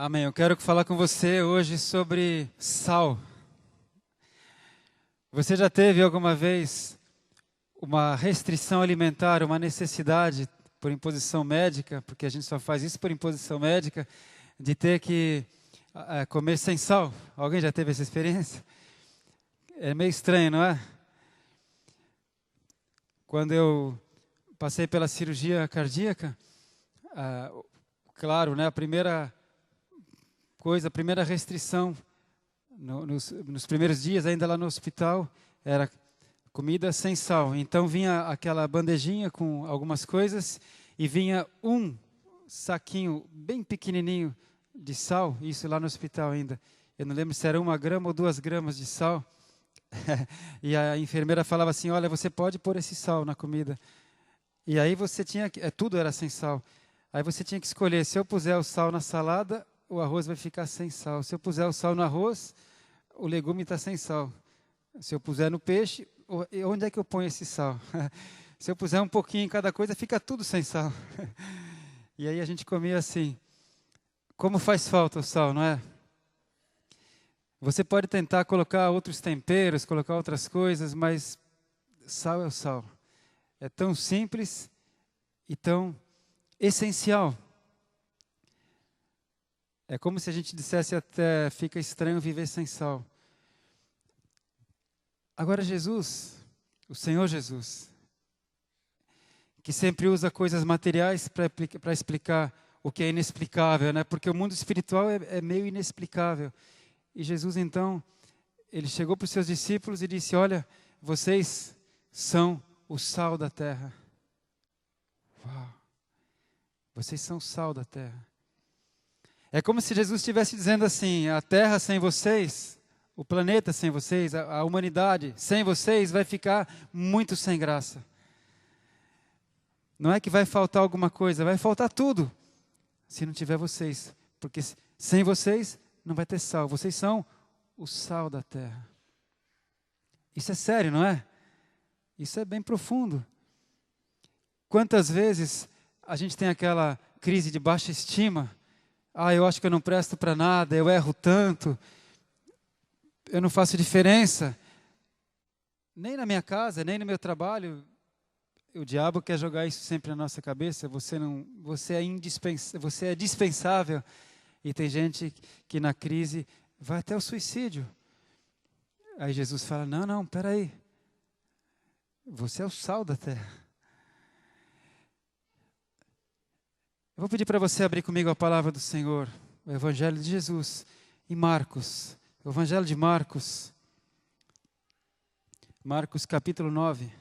Amém. Eu quero falar com você hoje sobre sal. Você já teve alguma vez uma restrição alimentar, uma necessidade por imposição médica, porque a gente só faz isso por imposição médica, de ter que comer sem sal? Alguém já teve essa experiência? É meio estranho, não é? Quando eu passei pela cirurgia cardíaca, claro, né, a primeira restrição nos primeiros dias, ainda lá no hospital, era comida sem sal. Então vinha aquela bandejinha com algumas coisas e vinha um saquinho bem pequenininho de sal, isso lá no hospital ainda. Eu não lembro se era 1 grama ou 2 gramas de sal. E a enfermeira falava assim, olha, você pode pôr esse sal na comida. E aí você tinha que, tudo era sem sal. Aí você tinha que escolher, se eu puser o sal na salada, o arroz vai ficar sem sal. Se eu puser o sal no arroz, o legume está sem sal. Se eu puser no peixe, onde é que eu ponho esse sal? Se eu puser um pouquinho em cada coisa, fica tudo sem sal. E aí a gente comia assim. Como faz falta o sal, não é? Você pode tentar colocar outros temperos, colocar outras coisas, mas sal é o sal. É tão simples e tão essencial. É como se a gente dissesse até, fica estranho viver sem sal. Agora Jesus, o Senhor Jesus, que sempre usa coisas materiais para explicar o que é inexplicável, né? Porque o mundo espiritual é meio inexplicável. E Jesus então, ele chegou para os seus discípulos e disse, olha, vocês são o sal da terra. Uau! Vocês são o sal da terra. É como se Jesus estivesse dizendo assim, a terra sem vocês, o planeta sem vocês, a humanidade sem vocês vai ficar muito sem graça. Não é que vai faltar alguma coisa, vai faltar tudo, se não tiver vocês. Porque sem vocês não vai ter sal, vocês são o sal da terra. Isso é sério, não é? Isso é bem profundo. Quantas vezes a gente tem aquela crise de baixa estima? Eu acho que eu não presto para nada, eu erro tanto, eu não faço diferença. Nem na minha casa, nem no meu trabalho, o diabo quer jogar isso sempre na nossa cabeça. Você é dispensável. E tem gente que na crise vai até o suicídio. Aí Jesus fala, não, peraí. Você é o sal da terra. Eu vou pedir para você abrir comigo a palavra do Senhor, o Evangelho de Jesus, em Marcos, o Evangelho de Marcos, Marcos capítulo 9,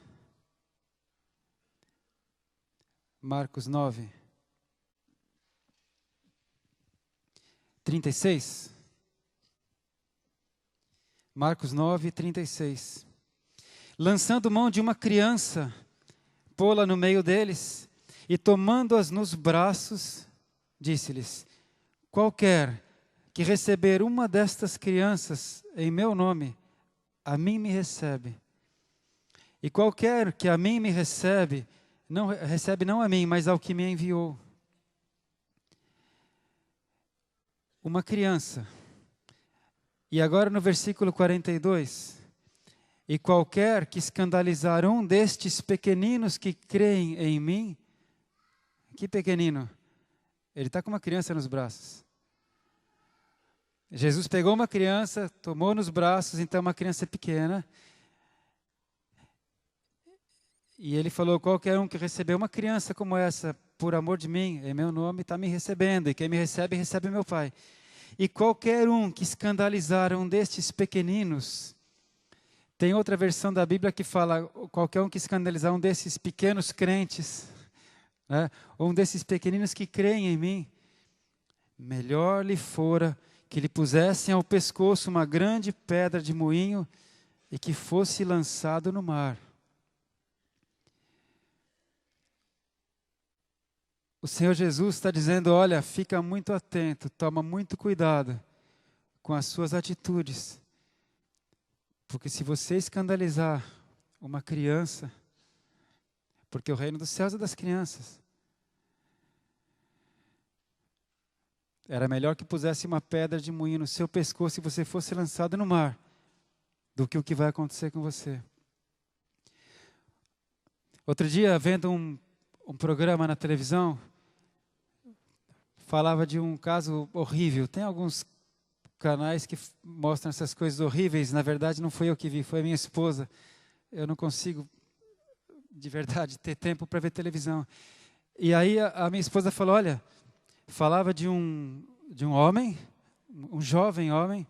Marcos 9, 36, Marcos 9, 36, lançando mão de uma criança, pô-la no meio deles, e tomando-as nos braços, disse-lhes, qualquer que receber uma destas crianças em meu nome, a mim me recebe. E qualquer que a mim me recebe, não recebe não a mim, mas ao que me enviou. Uma criança. E agora no versículo 42, e qualquer que escandalizar um destes pequeninos que creem em mim, que pequenino? Ele está com uma criança nos braços. Jesus pegou uma criança, tomou nos braços, então uma criança pequena. E ele falou, qualquer um que receber uma criança como essa, por amor de mim, em meu nome, está me recebendo. E quem me recebe, recebe meu Pai. E qualquer um que escandalizar um destes pequeninos, tem outra versão da Bíblia que fala, qualquer um que escandalizar um desses pequenos crentes, né? Ou um desses pequeninos que creem em mim, melhor lhe fora que lhe pusessem ao pescoço uma grande pedra de moinho e que fosse lançado no mar. O Senhor Jesus está dizendo, olha, fica muito atento, toma muito cuidado com as suas atitudes, porque se você escandalizar uma criança, porque o reino dos céus é das crianças. Era melhor que pusesse uma pedra de moinho no seu pescoço e você fosse lançado no mar, do que o que vai acontecer com você. Outro dia, vendo um programa na televisão, falava de um caso horrível. Tem alguns canais que mostram essas coisas horríveis. Na verdade, não fui eu que vi, foi a minha esposa. Eu não consigo, de verdade, ter tempo para ver televisão. E aí a minha esposa falou, olha, falava de um homem, um jovem homem,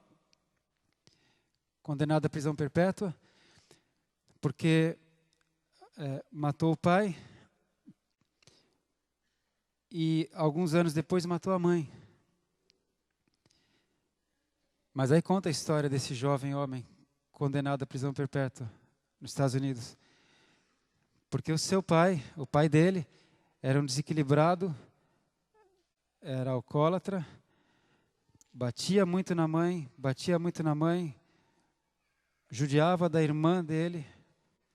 condenado à prisão perpétua, porque matou o pai e alguns anos depois matou a mãe. Mas aí conta a história desse jovem homem condenado à prisão perpétua nos Estados Unidos. Porque o seu pai, o pai dele, era um desequilibrado, era alcoólatra, batia muito na mãe, judiava da irmã dele,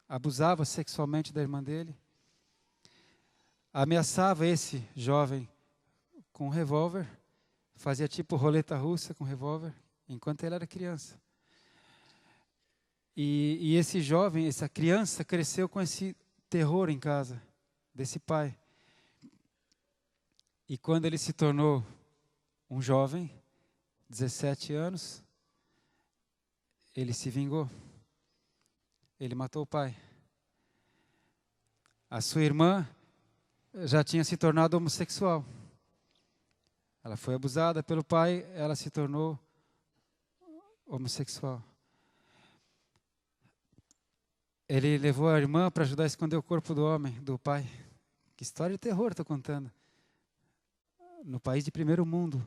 abusava sexualmente da irmã dele, ameaçava esse jovem com um revólver, fazia tipo roleta russa com revólver, enquanto ele era criança. E esse jovem, essa criança, cresceu com esse terror em casa, desse pai. E quando ele se tornou um jovem, 17 anos, ele se vingou. Ele matou o pai. A sua irmã já tinha se tornado homossexual. Ela foi abusada pelo pai, ela se tornou homossexual. Ele levou a irmã para ajudar a esconder o corpo do homem, do pai. Que história de terror estou contando. No país de primeiro mundo.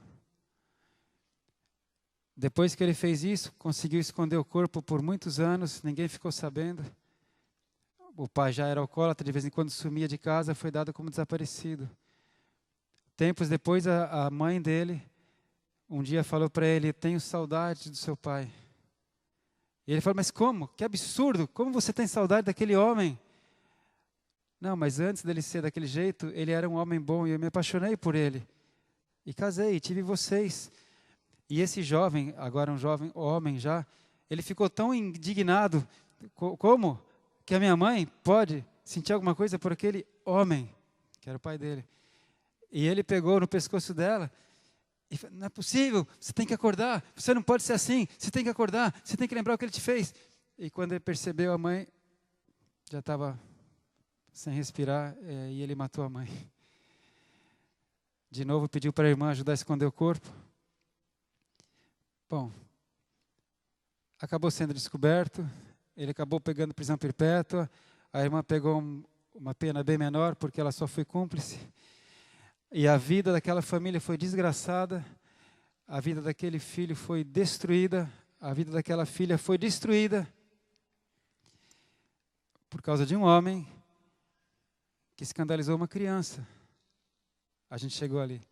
Depois que ele fez isso, conseguiu esconder o corpo por muitos anos, ninguém ficou sabendo. O pai já era alcoólatra, de vez em quando sumia de casa, foi dado como desaparecido. Tempos depois, a mãe dele, um dia falou para ele, tenho saudade do seu pai. E ele falou, mas como? Que absurdo, como você tem saudade daquele homem? Não, mas antes dele ser daquele jeito, ele era um homem bom e eu me apaixonei por ele. E casei, e tive vocês. E esse jovem, agora um jovem homem já, ele ficou tão indignado, como que a minha mãe pode sentir alguma coisa por aquele homem, que era o pai dele. E ele pegou no pescoço dela e falou, não é possível, você tem que acordar, você não pode ser assim, você tem que acordar, você tem que lembrar o que ele te fez. E quando ele percebeu, a mãe já estava sem respirar e ele matou a mãe. De novo pediu para a irmã ajudar a esconder o corpo. Bom, acabou sendo descoberto, ele acabou pegando prisão perpétua, a irmã pegou uma pena bem menor porque ela só foi cúmplice. E a vida daquela família foi desgraçada, a vida daquele filho foi destruída, a vida daquela filha foi destruída por causa de um homem que escandalizou uma criança. A gente chegou ali.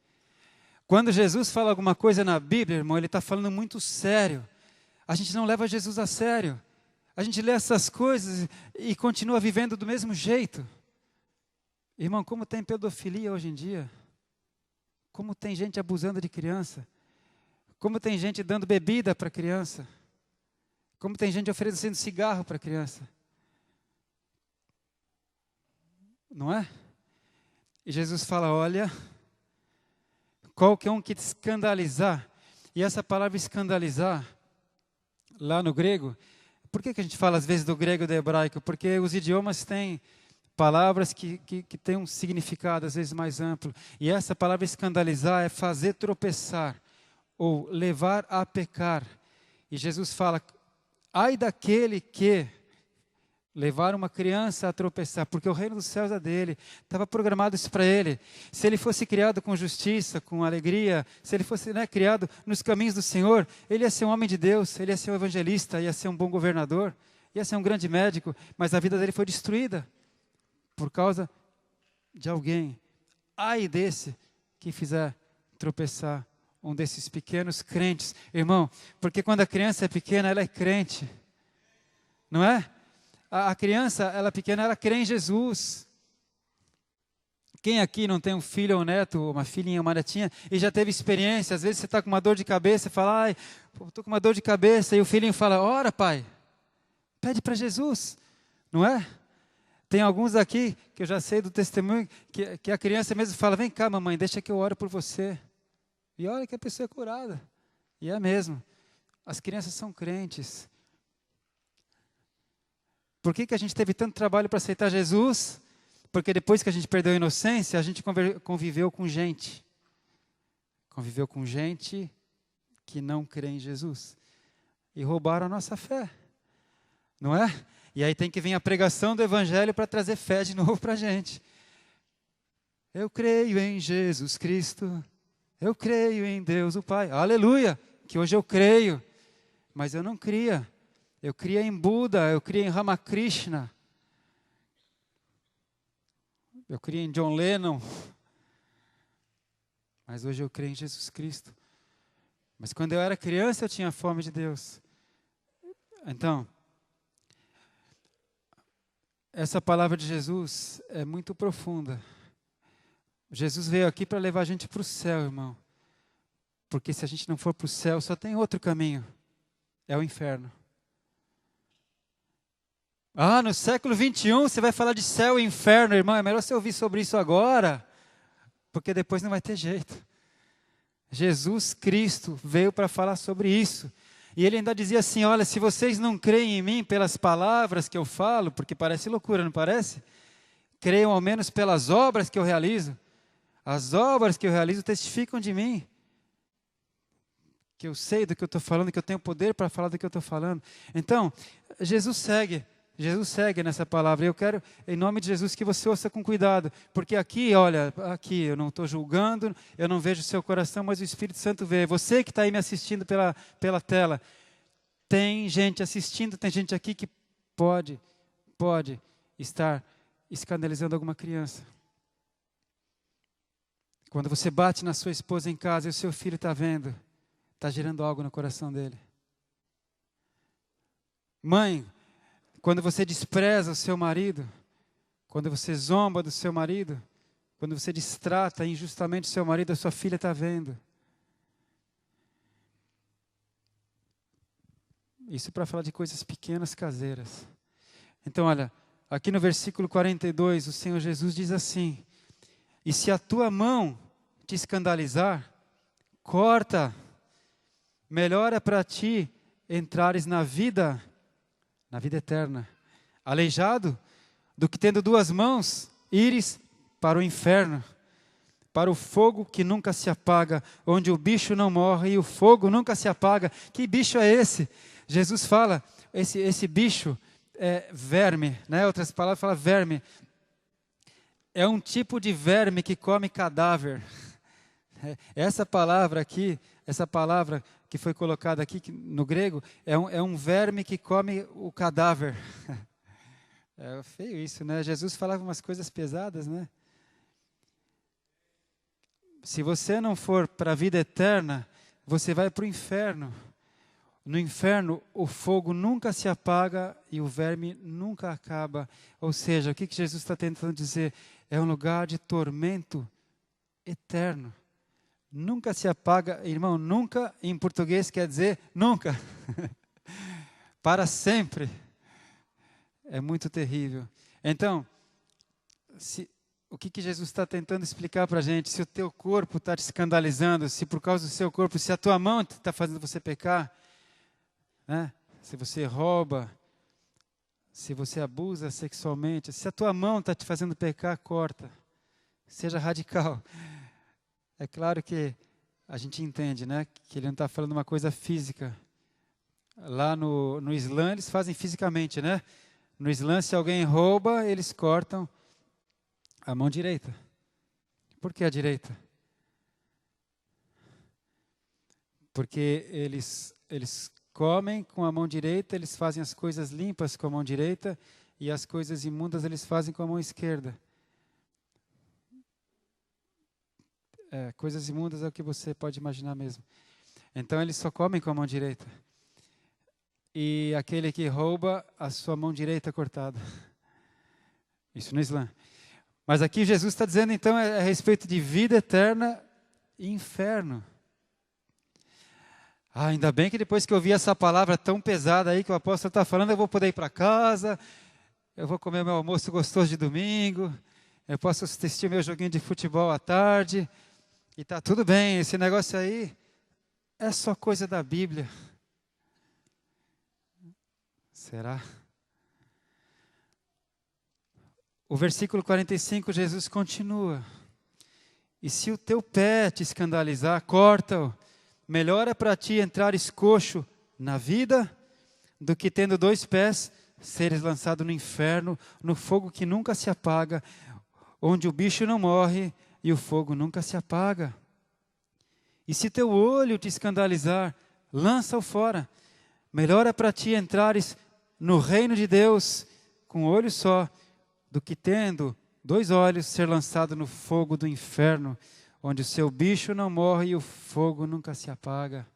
Quando Jesus fala alguma coisa na Bíblia, irmão, ele está falando muito sério. A gente não leva Jesus a sério. A gente lê essas coisas e continua vivendo do mesmo jeito. Irmão, como tem pedofilia hoje em dia? Como tem gente abusando de criança? Como tem gente dando bebida para criança? Como tem gente oferecendo cigarro para criança? Não é? E Jesus fala, olha, qualquer um que te escandalizar, e essa palavra escandalizar, lá no grego, por que a gente fala às vezes do grego e do hebraico? Porque os idiomas têm palavras que têm um significado às vezes mais amplo. E essa palavra escandalizar é fazer tropeçar, ou levar a pecar. E Jesus fala, ai daquele que levar uma criança a tropeçar, porque o reino dos céus é dele, estava programado isso para ele. Se ele fosse criado com justiça, com alegria, se ele fosse criado nos caminhos do Senhor, ele ia ser um homem de Deus, ele ia ser um evangelista, ia ser um bom governador, ia ser um grande médico, mas a vida dele foi destruída por causa de alguém. Ai desse que fizer tropeçar um desses pequenos crentes. Irmão, porque quando a criança é pequena, ela é crente, não é? A criança, ela pequena, ela crê em Jesus. Quem aqui não tem um filho ou um neto, uma filhinha, uma netinha, e já teve experiência? Às vezes você está com uma dor de cabeça e fala, ai, estou com uma dor de cabeça, e o filhinho fala, ora pai, pede para Jesus, não é? Tem alguns aqui, que eu já sei do testemunho, que a criança mesmo fala, vem cá mamãe, deixa que eu oro por você. E olha que a pessoa é curada. E é mesmo. As crianças são crentes. Por que a gente teve tanto trabalho para aceitar Jesus? Porque depois que a gente perdeu a inocência, a gente conviveu com gente. Conviveu com gente que não crê em Jesus. E roubaram a nossa fé. Não é? E aí tem que vir a pregação do Evangelho para trazer fé de novo para a gente. Eu creio em Jesus Cristo. Eu creio em Deus o Pai. Aleluia! Que hoje eu creio. Mas eu não cria. Eu cria em Buda, eu cria em Ramakrishna. Eu cria em John Lennon. Mas hoje eu creio em Jesus Cristo. Mas quando eu era criança eu tinha fome de Deus. Então, essa palavra de Jesus é muito profunda. Jesus veio aqui para levar a gente para o céu, irmão. Porque se a gente não for para o céu, só tem outro caminho. É o inferno. Ah, no século 21 você vai falar de céu e inferno, irmão. É melhor você ouvir sobre isso agora, porque depois não vai ter jeito. Jesus Cristo veio para falar sobre isso. E ele ainda dizia assim, olha, se vocês não creem em mim pelas palavras que eu falo, porque parece loucura, não parece? Creiam ao menos pelas obras que eu realizo. As obras que eu realizo testificam de mim. Que eu sei do que eu estou falando, que eu tenho poder para falar do que eu estou falando. Então, Jesus segue nessa palavra. Eu quero, em nome de Jesus, que você ouça com cuidado. Porque aqui, olha, aqui eu não estou julgando, eu não vejo o seu coração, mas o Espírito Santo vê. Você que está aí me assistindo pela tela, tem gente assistindo, tem gente aqui que pode estar escandalizando alguma criança. Quando você bate na sua esposa em casa e o seu filho está vendo, está gerando algo no coração dele. Mãe, quando você despreza o seu marido, quando você zomba do seu marido, quando você distrata injustamente o seu marido, a sua filha está vendo. Isso para falar de coisas pequenas, caseiras. Então, olha, aqui no versículo 42, o Senhor Jesus diz assim, e se a tua mão te escandalizar, corta. Melhor é para ti entrares na vida eterna, aleijado, do que tendo duas mãos, ires para o inferno, para o fogo que nunca se apaga, onde o bicho não morre e o fogo nunca se apaga. Que bicho é esse? Jesus fala, esse bicho é verme, né? Outras palavras fala verme. É um tipo de verme que come cadáver. Essa palavra aqui, essa palavra que foi colocada aqui no grego, é um verme que come o cadáver. É feio isso, né? Jesus falava umas coisas pesadas, né? Se você não for para a vida eterna, você vai para o inferno. No inferno, o fogo nunca se apaga e o verme nunca acaba. Ou seja, o que Jesus está tentando dizer? É um lugar de tormento eterno. Nunca se apaga, irmão, nunca em português quer dizer nunca. Para sempre. É muito terrível. Então, o que Jesus está tentando explicar para a gente? Se o teu corpo está te escandalizando, se por causa do seu corpo, se a tua mão está fazendo você pecar, né? Se você rouba, se você abusa sexualmente, se a tua mão está te fazendo pecar, corta. Seja radical. É claro que a gente entende, né, que ele não está falando uma coisa física. Lá no Islã eles fazem fisicamente, né? No Islã, se alguém rouba, eles cortam a mão direita. Por que a direita? Porque eles comem com a mão direita, eles fazem as coisas limpas com a mão direita e as coisas imundas eles fazem com a mão esquerda. Coisas imundas é o que você pode imaginar mesmo. Então eles só comem com a mão direita. E aquele que rouba, a sua mão direita é cortada. Isso no Islã. Mas aqui Jesus está dizendo, então, a respeito de vida eterna e inferno. Ainda bem que depois que eu ouvi essa palavra tão pesada aí que o apóstolo está falando, eu vou poder ir para casa, eu vou comer meu almoço gostoso de domingo, eu posso assistir meu joguinho de futebol à tarde, e está tudo bem, esse negócio aí é só coisa da Bíblia. Será? O versículo 45, Jesus continua. E se o teu pé te escandalizar, corta-o. Melhor é para ti entrares coxo na vida, do que tendo 2 pés, seres lançado no inferno, no fogo que nunca se apaga, onde o bicho não morre e o fogo nunca se apaga. E se teu olho te escandalizar, lança-o fora. Melhor é para ti entrares no reino de Deus com um olho só, do que tendo 2 olhos ser lançado no fogo do inferno, onde o seu bicho não morre e o fogo nunca se apaga.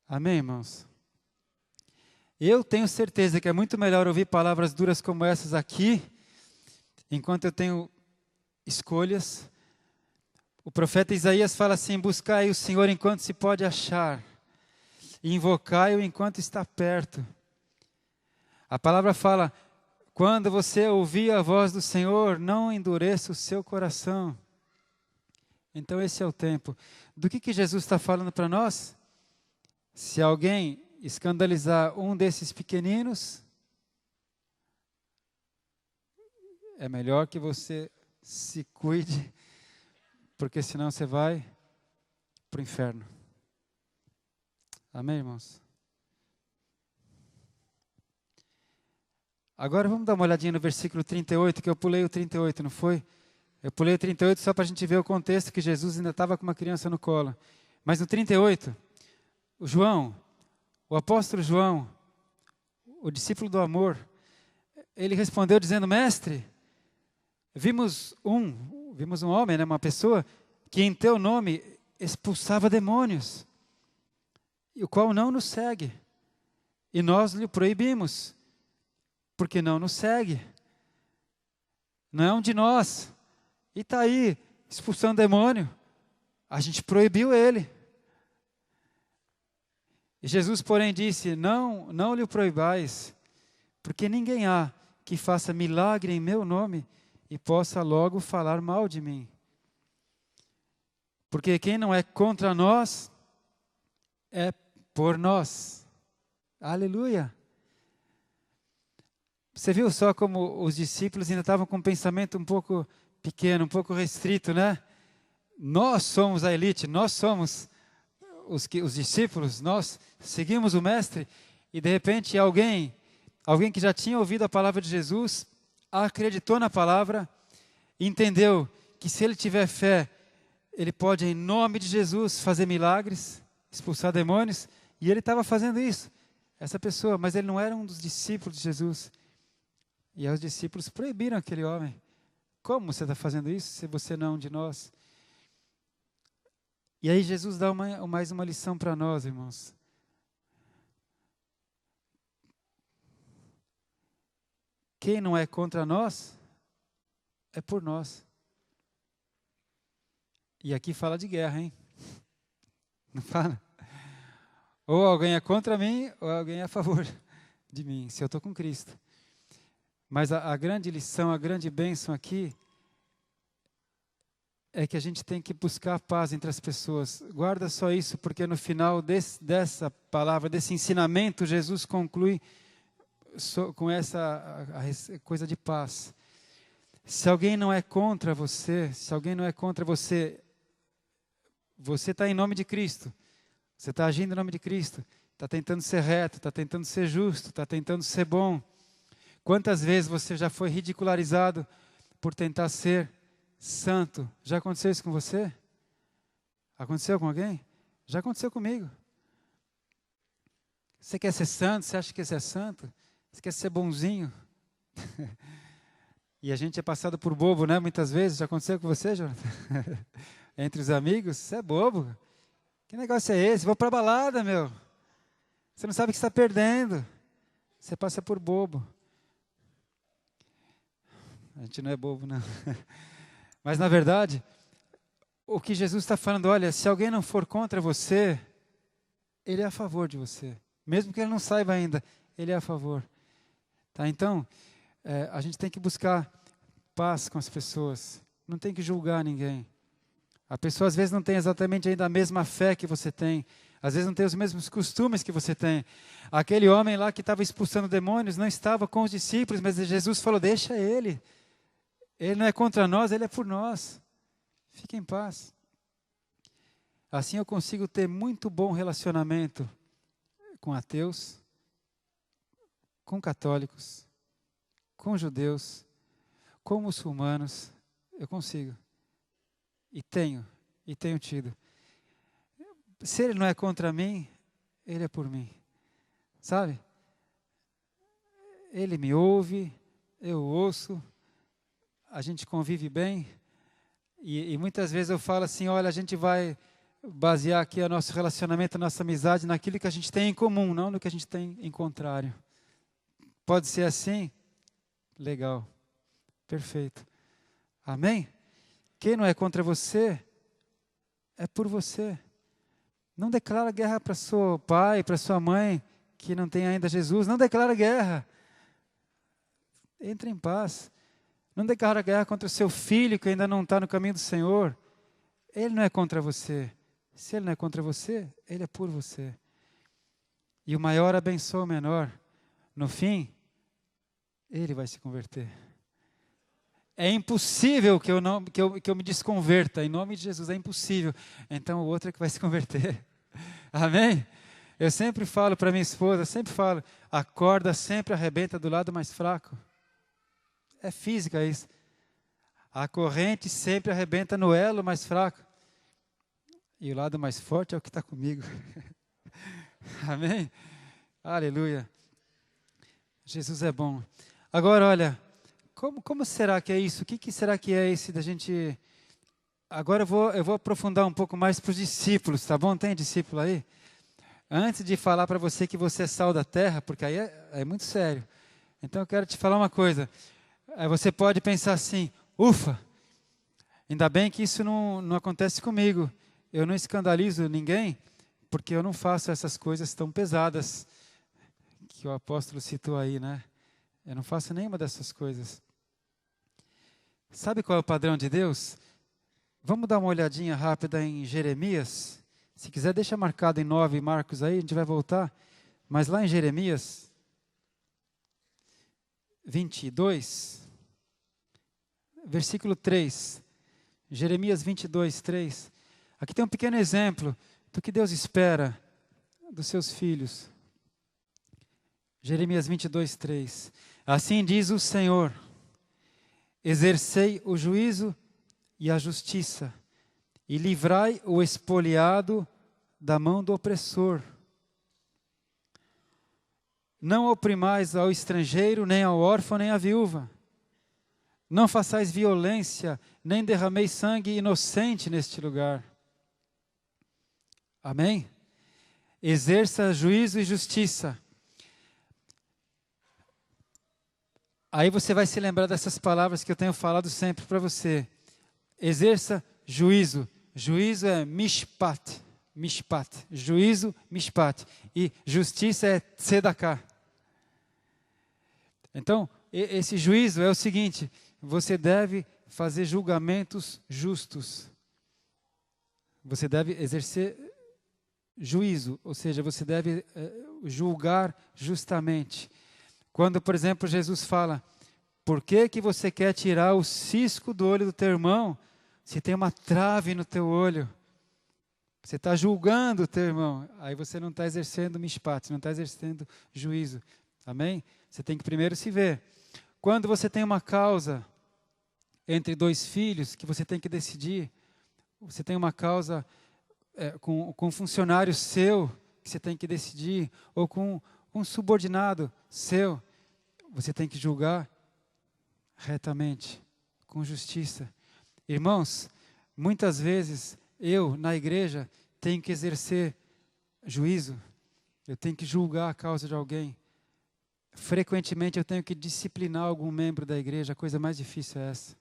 Amém, irmãos? Eu tenho certeza que é muito melhor ouvir palavras duras como essas aqui, enquanto eu tenho escolhas. O profeta Isaías fala assim: buscai o Senhor enquanto se pode achar, e invocai-o enquanto está perto. A palavra fala: quando você ouvir a voz do Senhor, não endureça o seu coração. Então esse é o tempo. Do que Jesus está falando para nós? Se alguém escandalizar um desses pequeninos, é melhor que você se cuide, porque senão você vai para o inferno. Amém, irmãos? Agora vamos dar uma olhadinha no versículo 38, que eu pulei o 38, não foi? Eu pulei o 38 só para a gente ver o contexto, que Jesus ainda estava com uma criança no colo. Mas no 38, o João, o apóstolo João, o discípulo do amor, ele respondeu dizendo: mestre, vimos um homem, né, uma pessoa, que em teu nome expulsava demônios, e o qual não nos segue, e nós lhe proibimos, porque não nos segue. Não é um de nós. E está aí, expulsando demônio. A gente proibiu ele. E Jesus, porém, disse: não lhe proibais, porque ninguém há que faça milagre em meu nome e possa logo falar mal de mim. Porque quem não é contra nós, é por nós. Aleluia! Você viu só como os discípulos ainda estavam com um pensamento um pouco pequeno, um pouco restrito, né? Nós somos a elite, nós somos os discípulos, nós seguimos o Mestre, e de repente alguém que já tinha ouvido a palavra de Jesus, acreditou na palavra, entendeu que se ele tiver fé, ele pode em nome de Jesus fazer milagres, expulsar demônios, e ele estava fazendo isso, essa pessoa, mas ele não era um dos discípulos de Jesus. E os discípulos proibiram aquele homem. Como você está fazendo isso se você não é um de nós? E aí Jesus dá mais uma lição para nós, irmãos. Quem não é contra nós, é por nós. E aqui fala de guerra, hein? Não fala? Ou alguém é contra mim, ou alguém é a favor de mim, se eu estou com Cristo. Mas a grande lição, a grande bênção aqui, é que a gente tem que buscar a paz entre as pessoas. Guarda só isso, porque no final dessa palavra, desse ensinamento, Jesus conclui com essa coisa de paz. Se alguém não é contra você, você está em nome de Cristo, você está agindo em nome de Cristo, está tentando ser reto, está tentando ser justo, está tentando ser bom. Quantas vezes você já foi ridicularizado por tentar ser santo? Já aconteceu isso com você? Aconteceu com alguém? Já aconteceu comigo. Você quer ser santo? Você acha que você é santo? Você quer ser bonzinho? E a gente é passado por bobo, né? Muitas vezes. Já aconteceu com você, Jonathan? Entre os amigos? Você é bobo. Que negócio é esse? Vou para a balada, meu. Você não sabe o que está perdendo. Você passa por bobo. A gente não é bobo, não. Mas, na verdade, o que Jesus está falando, olha, se alguém não for contra você, ele é a favor de você. Mesmo que ele não saiba ainda, ele é a favor. Tá? Então, a gente tem que buscar paz com as pessoas. Não tem que julgar ninguém. A pessoa às vezes não tem exatamente ainda a mesma fé que você tem. Às vezes não tem os mesmos costumes que você tem. Aquele homem lá que estava expulsando demônios não estava com os discípulos, mas Jesus falou, deixa ele. Ele não é contra nós, ele é por nós. Fique em paz. Assim eu consigo ter muito bom relacionamento com ateus, com católicos, com judeus, com muçulmanos. Eu consigo. E tenho tido. Se ele não é contra mim, ele é por mim. Sabe? Ele me ouve, eu ouço, a gente convive bem. E muitas vezes eu falo assim, olha, a gente vai basear aqui o nosso relacionamento, a nossa amizade naquilo que a gente tem em comum, não no que a gente tem em contrário. Pode ser assim? Legal. Perfeito. Amém? Quem não é contra você, é por você. Não declara guerra para seu pai, para sua mãe, que não tem ainda Jesus. Não declara guerra. Entre em paz. Não declara guerra contra o seu filho, que ainda não está no caminho do Senhor. Ele não é contra você. Se ele não é contra você, ele é por você. E o maior abençoa o menor. No fim, ele vai se converter. É impossível que eu me desconverta, em nome de Jesus, é impossível. Então o outro é que vai se converter. Amém? Eu sempre falo para minha esposa, a corda sempre arrebenta do lado mais fraco. É física isso. A corrente sempre arrebenta no elo mais fraco. E o lado mais forte é o que está comigo. Amém? Aleluia. Jesus é bom. Agora, olha, como será que é isso? O que será que é esse da gente... Agora eu vou aprofundar um pouco mais para os discípulos, tá bom? Tem discípulo aí? Antes de falar para você que você é sal da terra, porque aí é muito sério. Então eu quero te falar uma coisa. Você pode pensar assim, ufa, ainda bem que isso não acontece comigo. Eu não escandalizo ninguém, porque eu não faço essas coisas tão pesadas que o apóstolo citou aí, né? Eu não faço nenhuma dessas coisas. Sabe qual é o padrão de Deus? Vamos dar uma olhadinha rápida em Jeremias. Se quiser, deixa marcado em 9 Marcos aí, a gente vai voltar. Mas lá em Jeremias 22, versículo 3. Jeremias 22, 3. Aqui tem um pequeno exemplo do que Deus espera dos seus filhos. Jeremias 22, 3. Assim diz o Senhor, exercei o juízo e a justiça, e livrai o expoliado da mão do opressor. Não oprimais ao estrangeiro, nem ao órfão, nem à viúva. Não façais violência, nem derrameis sangue inocente neste lugar. Amém? Exerça juízo e justiça. Aí você vai se lembrar dessas palavras que eu tenho falado sempre para você. Exerça juízo. Juízo é mishpat. Mishpat. Juízo, mishpat. E justiça é tzedaká. Então, esse juízo é o seguinte: você deve fazer julgamentos justos. Você deve exercer juízo, ou seja, você deve julgar justamente. Quando, por exemplo, Jesus fala, por que você quer tirar o cisco do olho do teu irmão, se tem uma trave no teu olho? Você está julgando o teu irmão, aí você não está exercendo mishpat, não está exercendo juízo. Amém? Você tem que primeiro se ver. Quando você tem uma causa entre 2 filhos que você tem que decidir, você tem uma causa com um funcionário seu que você tem que decidir, ou com um subordinado seu, você tem que julgar retamente, com justiça. Irmãos, muitas vezes eu, na igreja, tenho que exercer juízo, eu tenho que julgar a causa de alguém, frequentemente eu tenho que disciplinar algum membro da igreja, a coisa mais difícil é essa.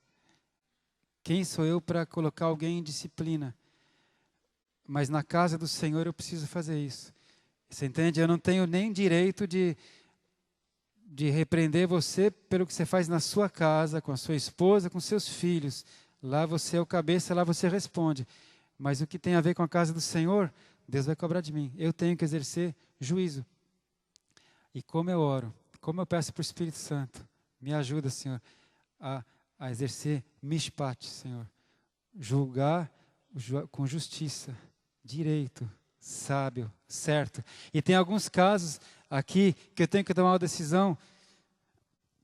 Quem sou eu para colocar alguém em disciplina? Mas na casa do Senhor eu preciso fazer isso. Você entende? Eu não tenho nem direito de repreender você pelo que você faz na sua casa, com a sua esposa, com seus filhos. Lá você é o cabeça, lá você responde. Mas o que tem a ver com a casa do Senhor, Deus vai cobrar de mim. Eu tenho que exercer juízo. E como eu oro, como eu peço para o Espírito Santo, me ajuda, Senhor, a exercer mishpat, Senhor. Julgar com justiça, direito, sábio, certo. E tem alguns casos aqui que eu tenho que tomar uma decisão.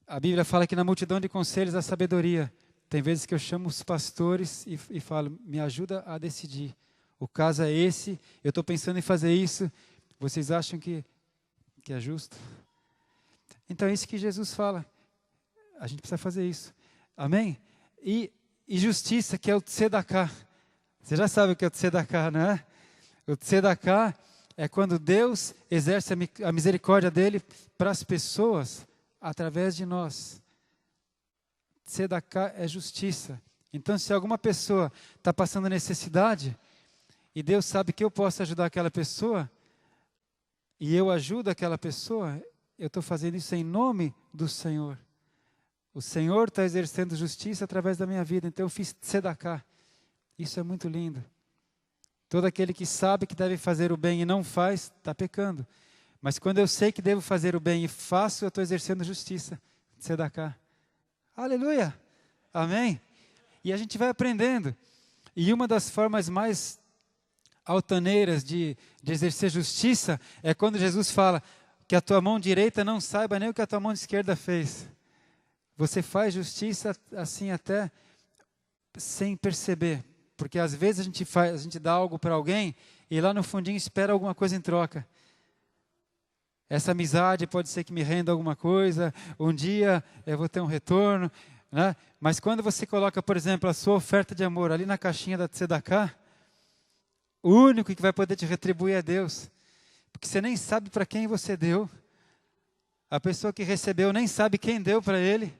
A Bíblia fala que na multidão de conselhos há sabedoria. Tem vezes que eu chamo os pastores e falo, me ajuda a decidir. O caso é esse, eu estou pensando em fazer isso. Vocês acham que é justo? Então é isso que Jesus fala. A gente precisa fazer isso. Amém? E justiça, que é o tzedakah. Você já sabe o que é o tzedakah, não é? O tzedakah é quando Deus exerce a misericórdia dele para as pessoas através de nós. Tzedakah é justiça. Então, se alguma pessoa está passando necessidade e Deus sabe que eu posso ajudar aquela pessoa e eu ajudo aquela pessoa, eu estou fazendo isso em nome do Senhor. O Senhor está exercendo justiça através da minha vida, então eu fiz tzedakah. Isso é muito lindo. Todo aquele que sabe que deve fazer o bem e não faz, está pecando. Mas quando eu sei que devo fazer o bem e faço, eu estou exercendo justiça. Tzedakah. Aleluia! Amém? E a gente vai aprendendo. E uma das formas mais altaneiras de exercer justiça é quando Jesus fala que a tua mão direita não saiba nem o que a tua mão esquerda fez. Você faz justiça assim até sem perceber. Porque às vezes a gente dá algo para alguém e lá no fundinho espera alguma coisa em troca. Essa amizade pode ser que me renda alguma coisa, um dia eu vou ter um retorno, né? Mas quando você coloca, por exemplo, a sua oferta de amor ali na caixinha da tzedakah, o único que vai poder te retribuir é Deus. Porque você nem sabe para quem você deu. A pessoa que recebeu nem sabe quem deu para ele.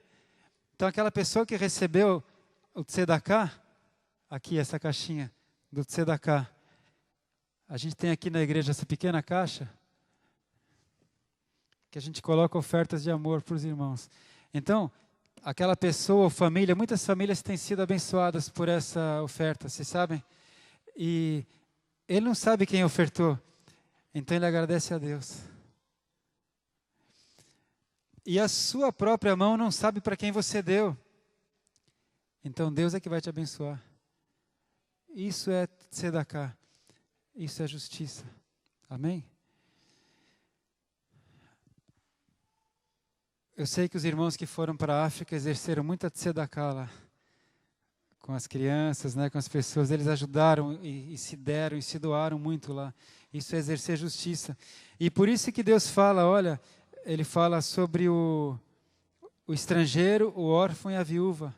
Então aquela pessoa que recebeu o tzedakah, aqui essa caixinha do tzedakah, a gente tem aqui na igreja essa pequena caixa, que a gente coloca ofertas de amor para os irmãos. Então, aquela pessoa ou família, muitas famílias têm sido abençoadas por essa oferta, vocês sabem? E ele não sabe quem ofertou, então ele agradece a Deus. E a sua própria mão não sabe para quem você deu, então Deus é que vai te abençoar. Isso é tzedakah, isso é justiça. Amém? Eu sei que os irmãos que foram para a África exerceram muita tzedakah lá, com as crianças, né, com as pessoas, eles ajudaram e se deram e se doaram muito lá. Isso é exercer justiça. E por isso que Deus fala, olha, Ele fala sobre o estrangeiro, o órfão e a viúva.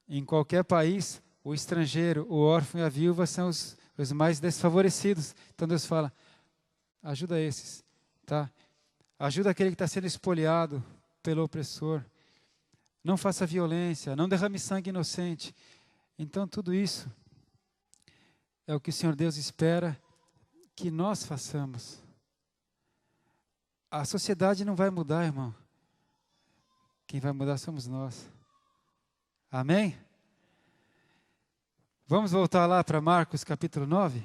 Em qualquer país, o estrangeiro, o órfão e a viúva são os mais desfavorecidos. Então Deus fala, ajuda esses, tá? Ajuda aquele que está sendo espoliado pelo opressor. Não faça violência, não derrame sangue inocente. Então tudo isso é o que o Senhor Deus espera que nós façamos. A sociedade não vai mudar, irmão. Quem vai mudar somos nós. Amém? Vamos voltar lá para Marcos capítulo 9?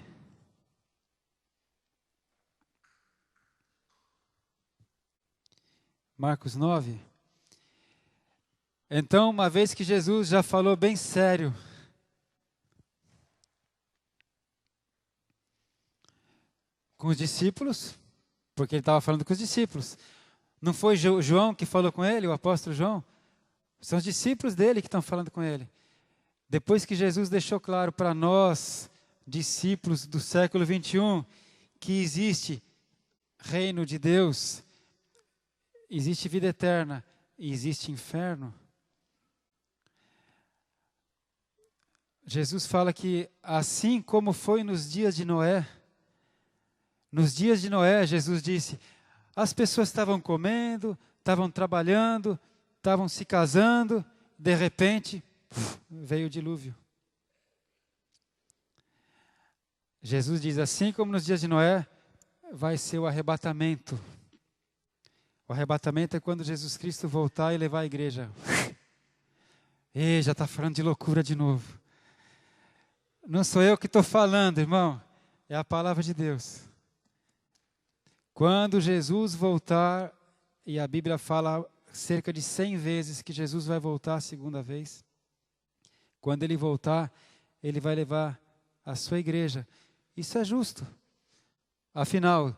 Marcos 9. Então, uma vez que Jesus já falou bem sério, com os discípulos, porque ele estava falando com os discípulos. Não foi João que falou com ele, o apóstolo João? São os discípulos dele que estão falando com ele. Depois que Jesus deixou claro para nós, discípulos do século 21, que existe reino de Deus, existe vida eterna e existe inferno. Jesus fala que assim como foi nos dias de Noé, Jesus disse, As pessoas estavam comendo, estavam trabalhando, estavam se casando, de repente, veio o dilúvio. Jesus diz, assim como nos dias de Noé, vai ser o arrebatamento. O arrebatamento é quando Jesus Cristo voltar e levar a igreja. E já está falando de loucura de novo. Não sou eu que estou falando, irmão. É a palavra de Deus. Quando Jesus voltar, e a Bíblia fala cerca de 100 vezes que Jesus vai voltar a segunda vez. Quando ele voltar, ele vai levar a sua igreja. Isso é justo. Afinal,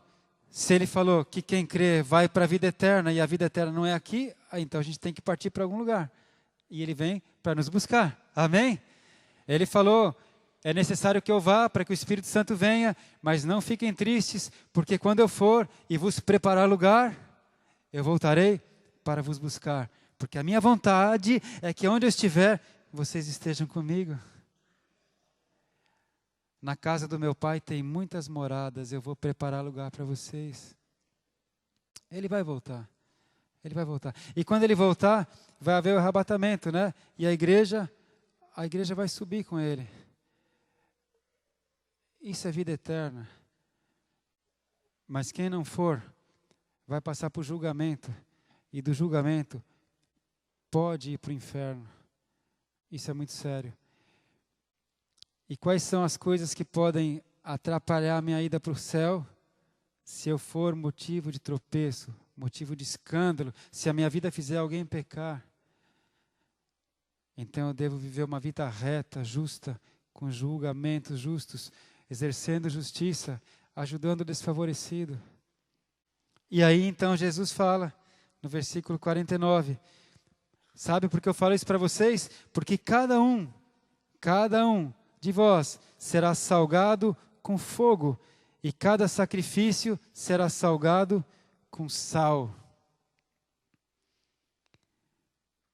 se ele falou que quem crê vai para a vida eterna e a vida eterna não é aqui, então a gente tem que partir para algum lugar. E ele vem para nos buscar. Amém? Ele falou, é necessário que eu vá para que o Espírito Santo venha, mas não fiquem tristes, porque quando eu for e vos preparar lugar, eu voltarei para vos buscar. Porque a minha vontade é que onde eu estiver, vocês estejam comigo. Na casa do meu pai tem muitas moradas, eu vou preparar lugar para vocês. Ele vai voltar. Ele vai voltar. E quando ele voltar, vai haver o arrebatamento, né? E a igreja vai subir com ele. Isso é vida eterna. Mas quem não for, vai passar por julgamento. E do julgamento, pode ir para o inferno. Isso é muito sério. E quais são as coisas que podem atrapalhar a minha ida para o céu? Se eu for motivo de tropeço, motivo de escândalo, se a minha vida fizer alguém pecar. Então eu devo viver uma vida reta, justa, com julgamentos justos, exercendo justiça, ajudando o desfavorecido. E aí então Jesus fala, no versículo 49, sabe por que eu falo isso para vocês? Porque cada um de vós será salgado com fogo, e cada sacrifício será salgado com sal.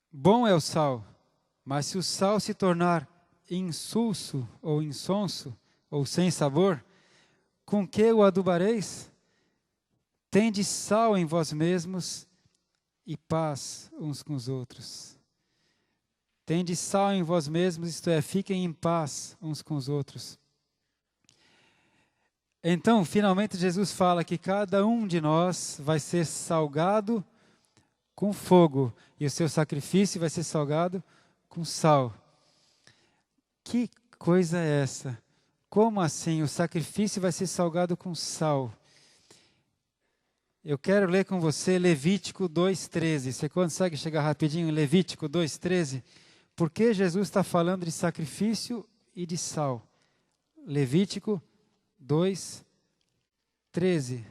Bom é o sal, mas se o sal se tornar insulso ou insonso, ou sem sabor, com que o adubareis? Tende sal em vós mesmos e paz uns com os outros. Tende sal em vós mesmos, isto é, fiquem em paz uns com os outros. Então, finalmente, Jesus fala que cada um de nós vai ser salgado com fogo, e o seu sacrifício vai ser salgado com sal. Que coisa é essa? Como assim? O sacrifício vai ser salgado com sal? Eu quero ler com você Levítico 2,13. Você consegue chegar rapidinho em Levítico 2,13? Por que Jesus está falando de sacrifício e de sal? Levítico 2:13.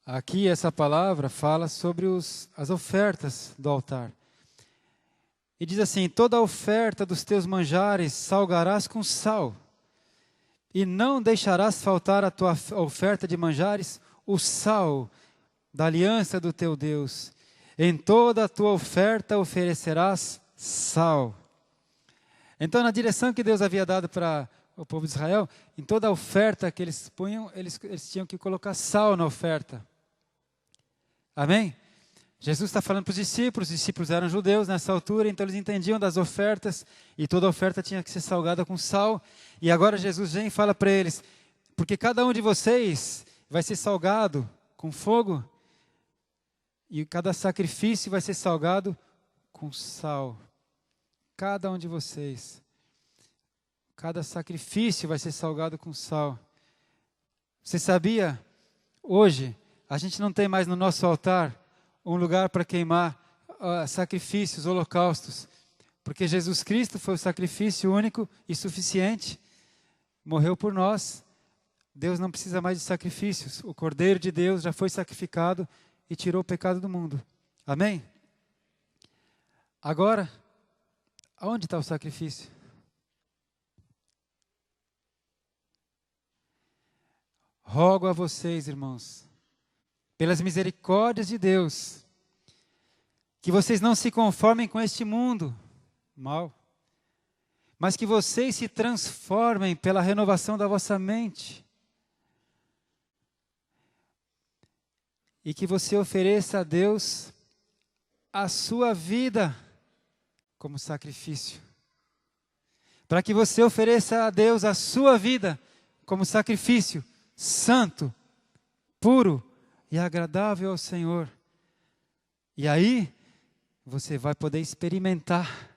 Aqui essa palavra fala sobre as ofertas do altar. E diz assim, toda a oferta dos teus manjares salgarás com sal, e não deixarás faltar a tua oferta de manjares o sal da aliança do teu Deus. Em toda a tua oferta oferecerás sal. Então, na direção que Deus havia dado para o povo de Israel, em toda a oferta que eles punham, eles tinham que colocar sal na oferta. Amém? Jesus está falando para os discípulos eram judeus nessa altura, então eles entendiam das ofertas, e toda oferta tinha que ser salgada com sal. E agora Jesus vem e fala para eles, porque cada um de vocês vai ser salgado com fogo, e cada sacrifício vai ser salgado com sal. Cada um de vocês. Cada sacrifício vai ser salgado com sal. Você sabia? Hoje, a gente não tem mais no nosso altar um lugar para queimar sacrifícios, holocaustos. Porque Jesus Cristo foi o sacrifício único e suficiente. Morreu por nós. Deus não precisa mais de sacrifícios. O Cordeiro de Deus já foi sacrificado e tirou o pecado do mundo. Amém? Agora, aonde está o sacrifício? Rogo a vocês, irmãos, pelas misericórdias de Deus, que vocês não se conformem com este mundo mal, mas que vocês se transformem pela renovação da vossa mente. E que você ofereça a Deus a sua vida como sacrifício. Para que você ofereça a Deus a sua vida como sacrifício santo, puro e agradável ao Senhor. E aí, você vai poder experimentar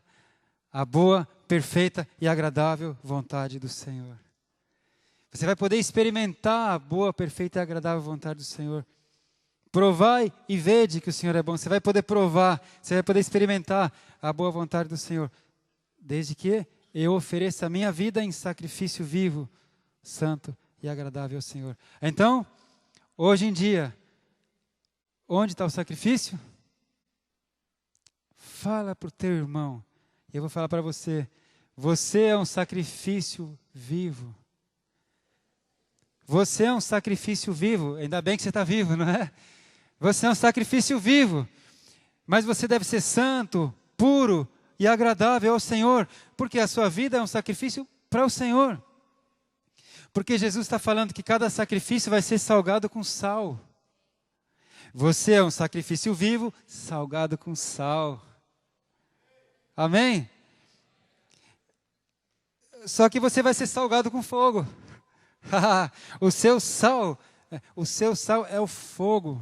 a boa, perfeita e agradável vontade do Senhor. Você vai poder experimentar a boa, perfeita e agradável vontade do Senhor. Provai e vede que o Senhor é bom. Você vai poder provar, você vai poder experimentar a boa vontade do Senhor. Desde que eu ofereça a minha vida em sacrifício vivo, santo e agradável ao Senhor. Então, hoje em dia, onde está o sacrifício? Fala para o teu irmão. E eu vou falar para você. Você é um sacrifício vivo. Você é um sacrifício vivo. Ainda bem que você está vivo, não é? Você é um sacrifício vivo. Mas você deve ser santo, puro e agradável ao Senhor. Porque a sua vida é um sacrifício para o Senhor. Porque Jesus está falando que cada sacrifício vai ser salgado com sal. Você é um sacrifício vivo, salgado com sal. Amém? Só que você vai ser salgado com fogo. O seu sal é o fogo.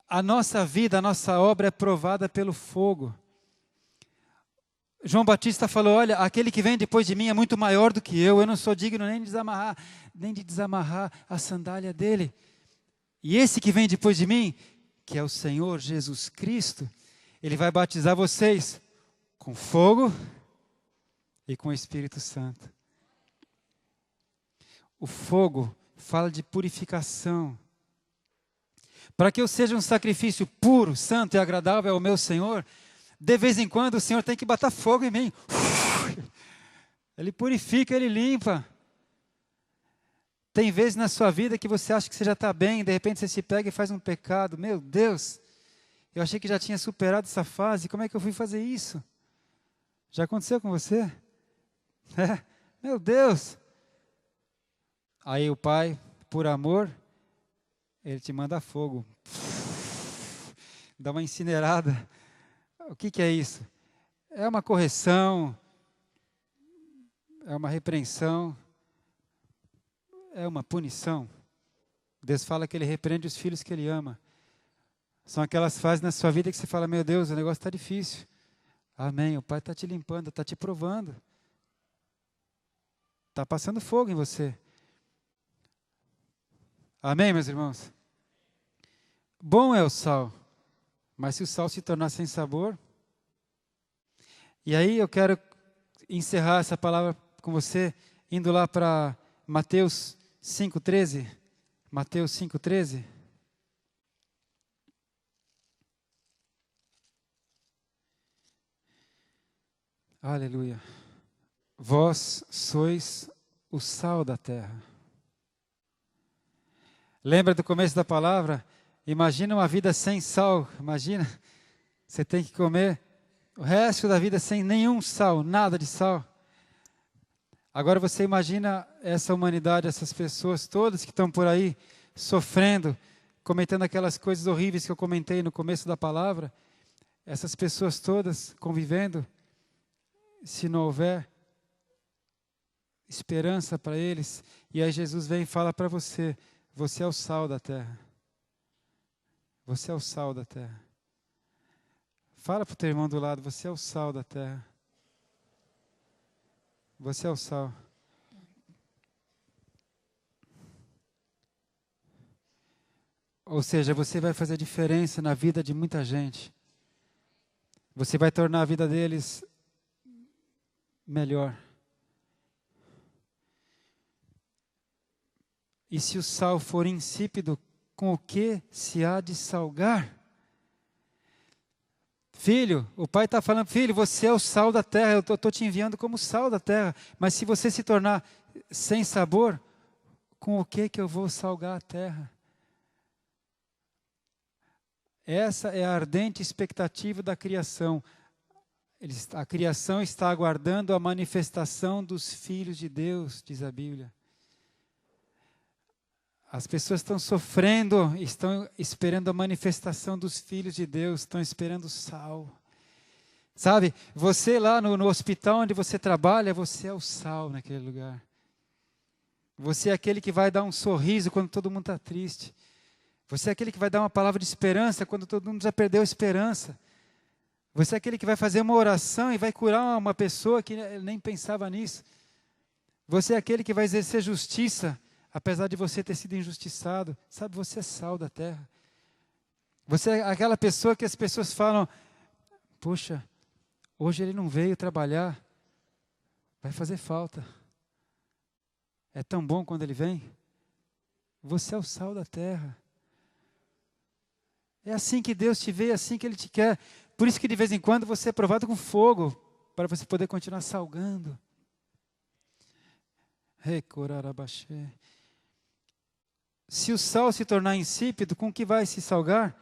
A nossa vida, a nossa obra é provada pelo fogo. João Batista falou, olha, aquele que vem depois de mim é muito maior do que eu não sou digno nem de desamarrar a sandália dele. E esse que vem depois de mim, que é o Senhor Jesus Cristo, Ele vai batizar vocês com fogo e com o Espírito Santo. O fogo fala de purificação. Para que eu seja um sacrifício puro, santo e agradável ao meu Senhor, de vez em quando o Senhor tem que botar fogo em mim. Ele purifica, Ele limpa. Tem vezes na sua vida que você acha que você já está bem, de repente você se pega e faz um pecado. Meu Deus, eu achei que já tinha superado essa fase, como é que eu fui fazer isso? Já aconteceu com você? Meu Deus. Aí o Pai, por amor, Ele te manda fogo. Dá uma incinerada. O que é isso? É uma correção, é uma repreensão, é uma punição. Deus fala que Ele repreende os filhos que Ele ama. São aquelas fases na sua vida que você fala, meu Deus, o negócio está difícil. Amém, o Pai está te limpando, está te provando. Está passando fogo em você. Amém, meus irmãos? Bom é o sal, mas se o sal se tornar sem sabor... E aí eu quero encerrar essa palavra com você, indo lá para Mateus 5,13. Mateus 5,13. Aleluia. Vós sois o sal da terra. Lembra do começo da palavra? Imagina uma vida sem sal. Imagina, você tem que comer o resto da vida sem nenhum sal, nada de sal. Agora você imagina essa humanidade, essas pessoas todas que estão por aí sofrendo, cometendo aquelas coisas horríveis que eu comentei no começo da palavra. Essas pessoas todas convivendo, se não houver esperança para eles. E aí Jesus vem e fala para você, você é o sal da terra. Você é o sal da terra. Fala para o teu irmão do lado, você é o sal da terra. Você é o sal. Ou seja, você vai fazer diferença na vida de muita gente. Você vai tornar a vida deles melhor. E se o sal for insípido, com o que se há de salgar? Filho, o pai está falando, filho, você é o sal da terra, eu estou te enviando como sal da terra. Mas se você se tornar sem sabor, com o que eu vou salgar a terra? Essa é a ardente expectativa da criação. A criação está aguardando a manifestação dos filhos de Deus, diz a Bíblia. As pessoas estão sofrendo, estão esperando a manifestação dos filhos de Deus, estão esperando o sal. Sabe, você lá no hospital onde você trabalha, você é o sal naquele lugar. Você é aquele que vai dar um sorriso quando todo mundo está triste. Você é aquele que vai dar uma palavra de esperança quando todo mundo já perdeu a esperança. Você é aquele que vai fazer uma oração e vai curar uma pessoa que nem pensava nisso. Você é aquele que vai exercer justiça, apesar de você ter sido injustiçado. Sabe, você é sal da terra. Você é aquela pessoa que as pessoas falam, puxa, hoje ele não veio trabalhar, vai fazer falta. É tão bom quando ele vem. Você é o sal da terra. É assim que Deus te vê, é assim que Ele te quer. Por isso que de vez em quando você é provado com fogo, para você poder continuar salgando. Se o sal se tornar insípido, com que vai se salgar?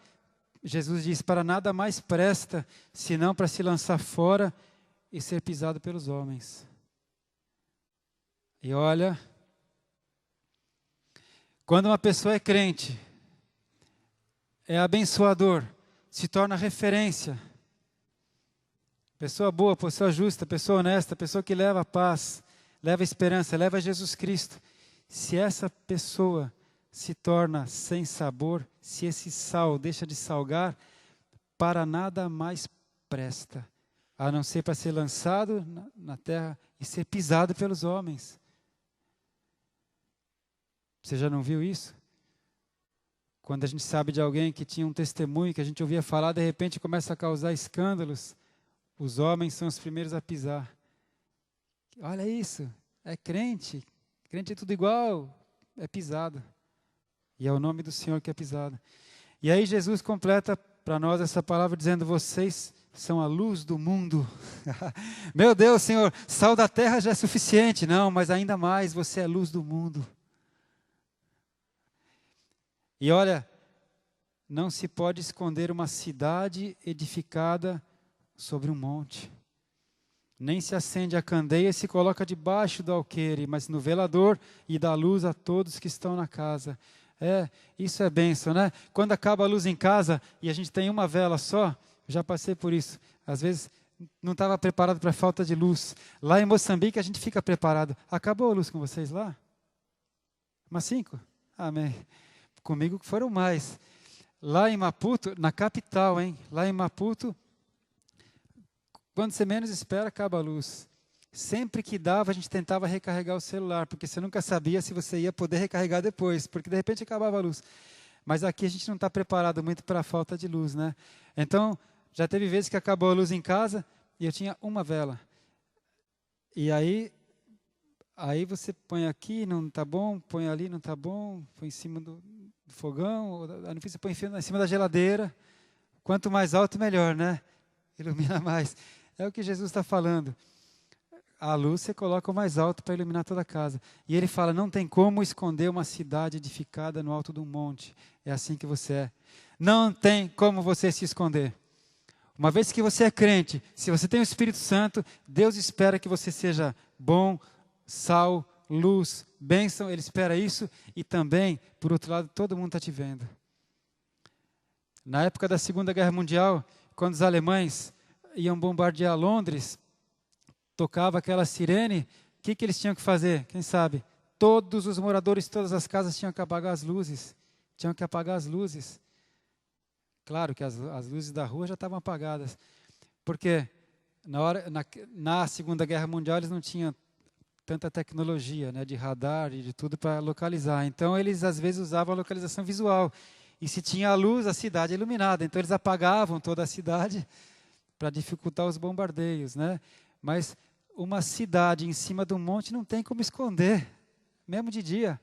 Jesus diz, para nada mais presta, senão para se lançar fora e ser pisado pelos homens. E olha, quando uma pessoa é crente, é abençoador, se torna referência. Pessoa boa, pessoa justa, pessoa honesta, pessoa que leva a paz, leva a esperança, leva a Jesus Cristo. Se essa pessoa se torna sem sabor, se esse sal deixa de salgar, para nada mais presta, a não ser para ser lançado na terra e ser pisado pelos homens. Você já não viu isso? Quando a gente sabe de alguém que tinha um testemunho, que a gente ouvia falar, de repente começa a causar escândalos, os homens são os primeiros a pisar. Olha isso, é crente é tudo igual, é pisado. E é o nome do Senhor que é pisado. E aí Jesus completa para nós essa palavra dizendo, vocês são a luz do mundo. Meu Deus, Senhor, sal da terra já é suficiente. Não, mas ainda mais, você é a luz do mundo. E olha, não se pode esconder uma cidade edificada sobre um monte. Nem se acende a candeia e se coloca debaixo do alqueire, mas no velador e dá luz a todos que estão na casa. Isso é bênção, né? Quando acaba a luz em casa e a gente tem uma vela só, já passei por isso. Às vezes não estava preparado para a falta de luz. Lá em Moçambique a gente fica preparado. Acabou a luz com vocês lá? Umas 5? Amém. Comigo foram mais. Lá em Maputo, na capital, lá em Maputo, quando você menos espera, acaba a luz. Sempre que dava, a gente tentava recarregar o celular, porque você nunca sabia se você ia poder recarregar depois, porque de repente acabava a luz. Mas aqui a gente não está preparado muito para a falta de luz, né? Então, já teve vezes que acabou a luz em casa e eu tinha uma vela. E aí você põe aqui, não está bom, põe ali, não está bom, põe em cima do fogão, você põe em cima da geladeira. Quanto mais alto, melhor, né? Ilumina mais. É o que Jesus está falando. A luz você coloca o mais alto para iluminar toda a casa. E ele fala, não tem como esconder uma cidade edificada no alto de um monte. É assim que você é. Não tem como você se esconder. Uma vez que você é crente, se você tem o Espírito Santo, Deus espera que você seja bom, sal, luz, bênção. Ele espera isso e também, por outro lado, todo mundo está te vendo. Na época da Segunda Guerra Mundial, quando os alemães iam bombardear Londres, tocava aquela sirene, o que eles tinham que fazer? Quem sabe? Todos os moradores de todas as casas tinham que apagar as luzes. Tinham que apagar as luzes. Claro que as luzes da rua já estavam apagadas. Porque na Segunda Guerra Mundial eles não tinham tanta tecnologia, né, de radar e de tudo para localizar. Então eles às vezes usavam a localização visual. E se tinha a luz, a cidade é iluminada. Então eles apagavam toda a cidade para dificultar os bombardeios, né? Mas uma cidade em cima de um monte não tem como esconder, mesmo de dia.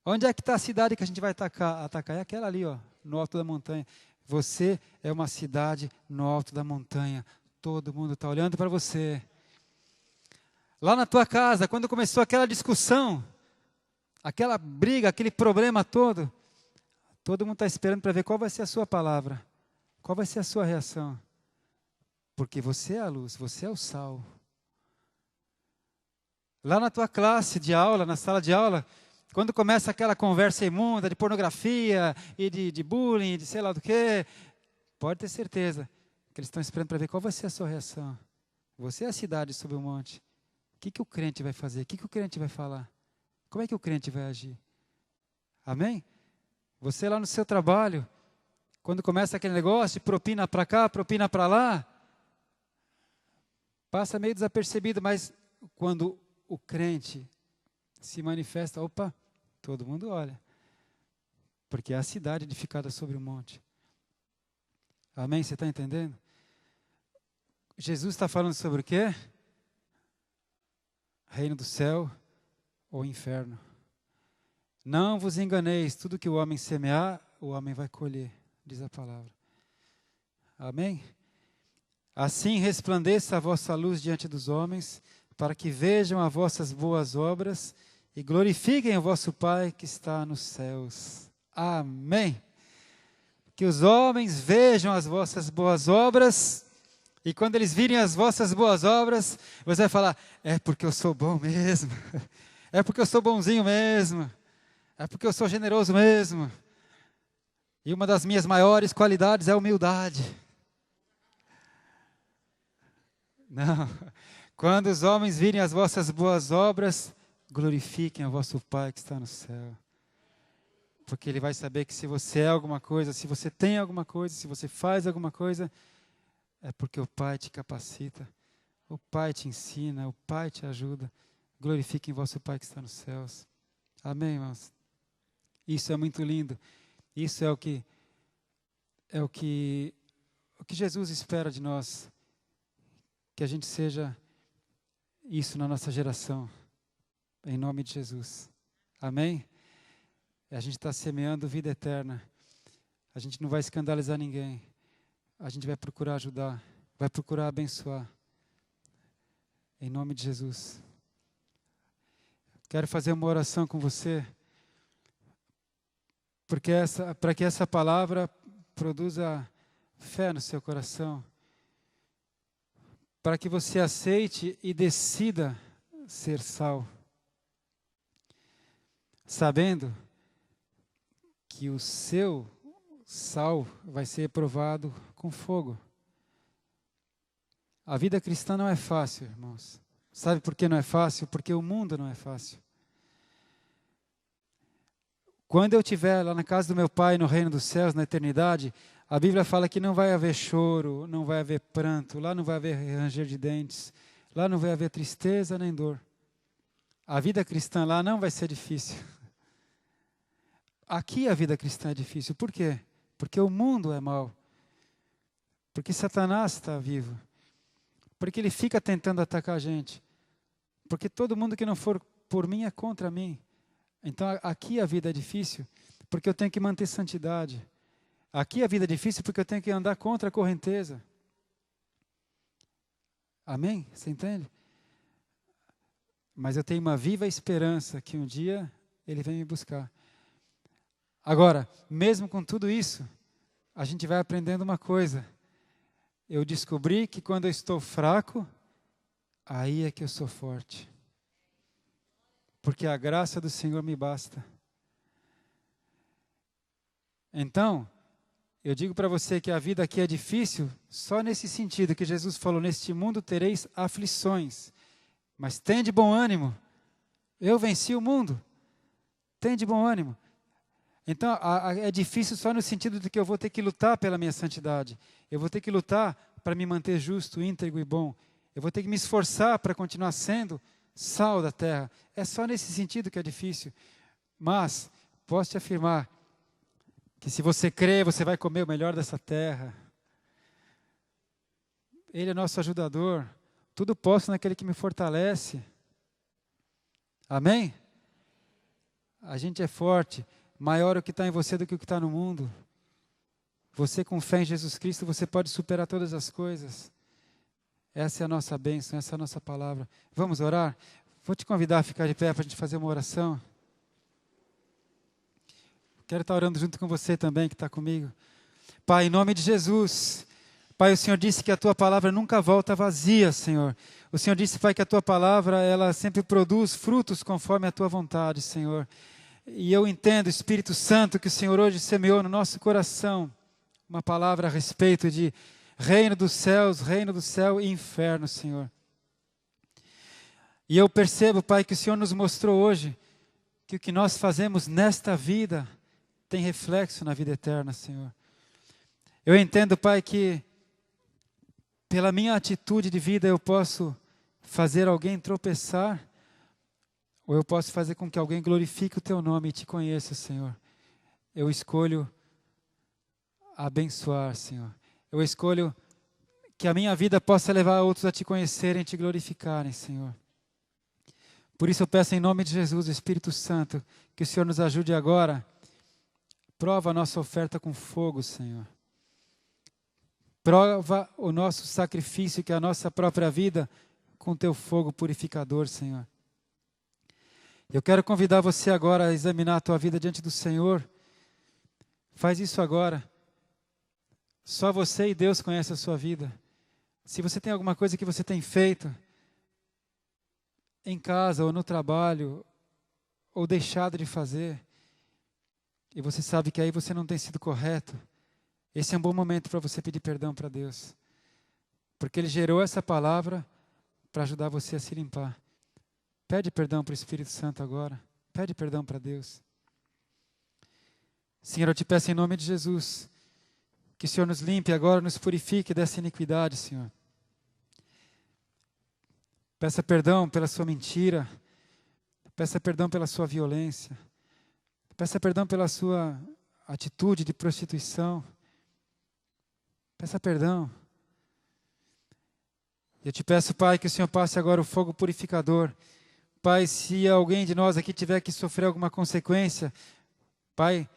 Onde é que está a cidade que a gente vai atacar? É aquela ali, ó, no alto da montanha. Você é uma cidade no alto da montanha. Todo mundo está olhando para você. Lá na tua casa, quando começou aquela discussão, aquela briga, aquele problema todo mundo está esperando para ver qual vai ser a sua palavra, qual vai ser a sua reação. Porque você é a luz, você é o sal. Lá na tua classe de aula, na sala de aula, quando começa aquela conversa imunda de pornografia e de bullying, de sei lá do quê, pode ter certeza que eles estão esperando para ver qual vai ser a sua reação. Você é a cidade sob o monte. O que o crente vai fazer? O que o crente vai falar? Como é que o crente vai agir? Amém? Você lá no seu trabalho, quando começa aquele negócio de propina para cá, propina para lá, passa meio desapercebido, mas quando o crente se manifesta, opa, todo mundo olha. Porque é a cidade edificada sobre o monte. Amém? Você está entendendo? Jesus está falando sobre o quê? Reino do céu ou inferno. Não vos enganeis, tudo que o homem semear, o homem vai colher, diz a palavra. Amém? Assim resplandeça a vossa luz diante dos homens, para que vejam as vossas boas obras e glorifiquem o vosso Pai que está nos céus. Amém. Que os homens vejam as vossas boas obras, e quando eles virem as vossas boas obras, você vai falar, é porque eu sou bom mesmo, é porque eu sou bonzinho mesmo, é porque eu sou generoso mesmo. E uma das minhas maiores qualidades é a humildade. Não. Quando os homens virem as vossas boas obras, glorifiquem o vosso Pai que está no céu. Porque Ele vai saber que se você é alguma coisa, se você tem alguma coisa, se você faz alguma coisa, é porque o Pai te capacita, o Pai te ensina, o Pai te ajuda. Glorifiquem o vosso Pai que está nos céus. Amém, irmãos? Isso é muito lindo. Isso é o que Jesus espera de nós. Que a gente seja isso na nossa geração, em nome de Jesus. Amém? A gente está semeando vida eterna. A gente não vai escandalizar ninguém. A gente vai procurar ajudar, vai procurar abençoar. Em nome de Jesus. Quero fazer uma oração com você, para que essa palavra produza fé no seu coração. Para que você aceite e decida ser sal. Sabendo que o seu sal vai ser provado com fogo. A vida cristã não é fácil, irmãos. Sabe por que não é fácil? Porque o mundo não é fácil. Quando eu estiver lá na casa do meu Pai, no reino dos céus, na eternidade, a Bíblia fala que não vai haver choro, não vai haver pranto, lá não vai haver ranger de dentes, lá não vai haver tristeza nem dor. A vida cristã lá não vai ser difícil. Aqui a vida cristã é difícil. Por quê? Porque o mundo é mau. Porque Satanás está vivo. Porque ele fica tentando atacar a gente. Porque todo mundo que não for por mim é contra mim. Então aqui a vida é difícil porque eu tenho que manter santidade. Aqui a vida é difícil porque eu tenho que andar contra a correnteza. Amém? Você entende? Mas eu tenho uma viva esperança que um dia Ele vem me buscar. Agora, mesmo com tudo isso, a gente vai aprendendo uma coisa. Eu descobri que quando eu estou fraco, aí é que eu sou forte. Porque a graça do Senhor me basta. Então, eu digo para você que a vida aqui é difícil, só nesse sentido que Jesus falou, neste mundo tereis aflições, mas tende bom ânimo, eu venci o mundo, tende bom ânimo. Então, é difícil só no sentido de que eu vou ter que lutar pela minha santidade, eu vou ter que lutar para me manter justo, íntegro e bom, eu vou ter que me esforçar para continuar sendo sal da terra, é só nesse sentido que é difícil, mas posso te afirmar, que se você crê, você vai comer o melhor dessa terra. Ele é nosso ajudador. Tudo posso naquele que me fortalece. Amém? A gente é forte. Maior o que está em você do que o que está no mundo. Você com fé em Jesus Cristo, você pode superar todas as coisas. Essa é a nossa bênção, essa é a nossa palavra. Vamos orar? Vou te convidar a ficar de pé para a gente fazer uma oração. Quero estar orando junto com você também, que está comigo. Pai, em nome de Jesus, Pai, o Senhor disse que a Tua palavra nunca volta vazia, Senhor. O Senhor disse, Pai, que a Tua palavra, ela sempre produz frutos conforme a Tua vontade, Senhor. E eu entendo, Espírito Santo, que o Senhor hoje semeou no nosso coração uma palavra a respeito de reino dos céus, reino do céu e inferno, Senhor. E eu percebo, Pai, que o Senhor nos mostrou hoje que o que nós fazemos nesta vida tem reflexo na vida eterna, Senhor. Eu entendo, Pai, que pela minha atitude de vida eu posso fazer alguém tropeçar, ou eu posso fazer com que alguém glorifique o Teu nome e Te conheça, Senhor. Eu escolho abençoar, Senhor. Eu escolho que a minha vida possa levar outros a Te conhecerem e Te glorificarem, Senhor. Por isso eu peço em nome de Jesus, Espírito Santo, que o Senhor nos ajude agora. Prova a nossa oferta com fogo, Senhor. Prova o nosso sacrifício, que é a nossa própria vida, com Teu fogo purificador, Senhor. Eu quero convidar você agora a examinar a tua vida diante do Senhor. Faz isso agora. Só você e Deus conhecem a sua vida. Se você tem alguma coisa que você tem feito em casa ou no trabalho, ou deixado de fazer, e você sabe que aí você não tem sido correto, esse é um bom momento para você pedir perdão para Deus. Porque Ele gerou essa palavra para ajudar você a se limpar. Pede perdão para o Espírito Santo agora. Pede perdão para Deus. Senhor, eu te peço em nome de Jesus, que o Senhor nos limpe agora, nos purifique dessa iniquidade, Senhor. Peça perdão pela sua mentira. Peça perdão pela sua violência. Peça perdão pela sua atitude de prostituição. Peça perdão. Eu te peço, Pai, que o Senhor passe agora o fogo purificador. Pai, se alguém de nós aqui tiver que sofrer alguma consequência, Pai,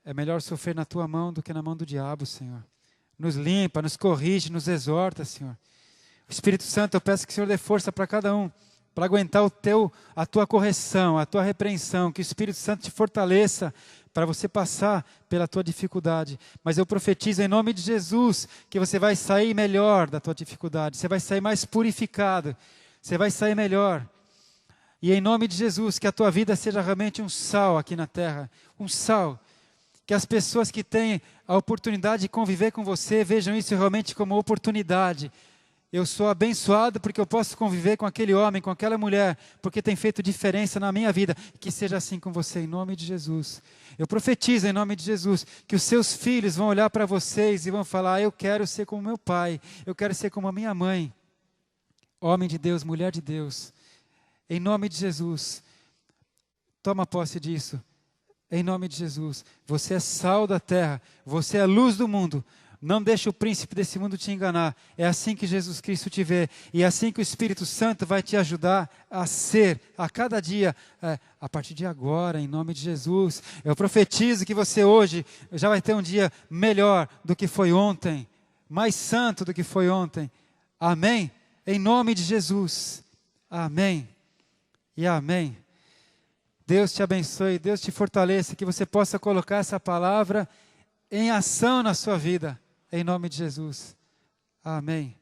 é melhor sofrer na Tua mão do que na mão do diabo, Senhor. Nos limpa, nos corrige, nos exorta, Senhor. O Espírito Santo, eu peço que o Senhor dê força para cada um, para aguentar a Tua correção, a Tua repreensão, que o Espírito Santo te fortaleça para você passar pela tua dificuldade. Mas eu profetizo em nome de Jesus que você vai sair melhor da tua dificuldade, você vai sair mais purificado, você vai sair melhor. E em nome de Jesus, que a tua vida seja realmente um sal aqui na terra, um sal. Que as pessoas que têm a oportunidade de conviver com você vejam isso realmente como oportunidade. Eu sou abençoado porque eu posso conviver com aquele homem, com aquela mulher, porque tem feito diferença na minha vida. Que seja assim com você, em nome de Jesus. Eu profetizo em nome de Jesus que os seus filhos vão olhar para vocês e vão falar: eu quero ser como meu pai, eu quero ser como a minha mãe. Homem de Deus, mulher de Deus. Em nome de Jesus, toma posse disso. Em nome de Jesus, você é sal da terra, você é luz do mundo. Não deixe o príncipe desse mundo te enganar. É assim que Jesus Cristo te vê. E é assim que o Espírito Santo vai te ajudar a ser, a cada dia, a partir de agora, em nome de Jesus. Eu profetizo que você hoje já vai ter um dia melhor do que foi ontem, mais santo do que foi ontem. Amém? Em nome de Jesus. Amém. E amém. Deus te abençoe, Deus te fortaleça, que você possa colocar essa palavra em ação na sua vida, em nome de Jesus. Amém.